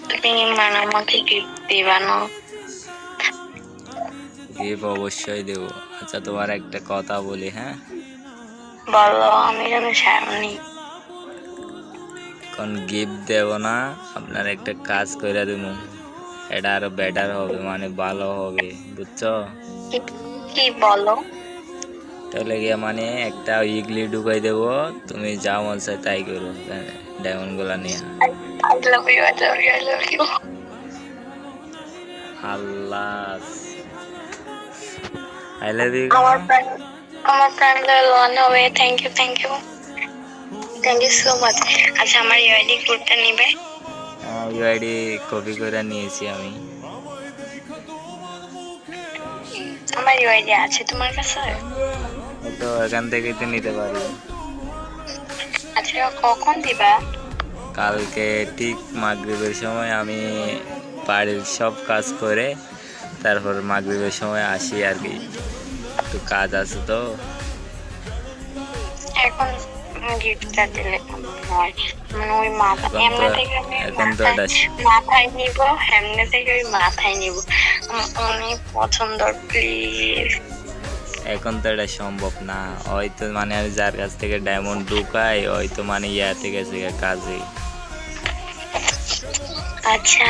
তুমি মানে আমাকে গিফট দিবা না? গিফট অবশ্যই দেবো। আচ্ছা তোমার একটা কথা বলি, হ্যাঁ? বলো, আমি যেন সামনে। কোন গিফট দেব না, আপনার একটা কাজ করে দেবো, এটা আরো বেটার হবে, মানে ভালো হবে, বুঝছো? কি কি বলো? তাহলে গিয়ে মানে একটা উইকলি ঢুকাই দেবো, তুমি যা মন চায় তাই করো ডায়মন্ড গুলা নিয়ে। I love you, I love you, I love you. আল্লাহ, আই লাভ ইউ। আমার প্রাণ লোয়ান হবে। Thank you, thank you, thank you so much. আচ্ছা, আমার ইউআইডি কোডটা নিবে? ইউআইডি কপি করে নিয়েছি আমি। আমার ইউআইডি আছে তোমার কাছে? তো এখান থেকেই তো নিতে পারি। আচ্ছা, কখন দিবা? কালকে ঠিক মাগরিবের সময় আমি বাড়ির সব কাজ করে তারপর মাগরিবের সময় আসি আর কি, একটু কাজ আছে তো। এখন গিফটটা দিলে কেমন হয়? মানে ওই মাথা এখন তো এমনি থেকে আমি এখন তো এটা মাথায় নিব, এমনি থেকে ওই মাথায় নিব। আমার অনেক পছন্দ, প্লিজ। এখন তো এটা সম্ভব না, হয়তো মানে আমি যার কাছ থেকে ডায়মন্ড ঢুকাই হয়তো মানে ইয়া থেকে কাজে। আচ্ছা,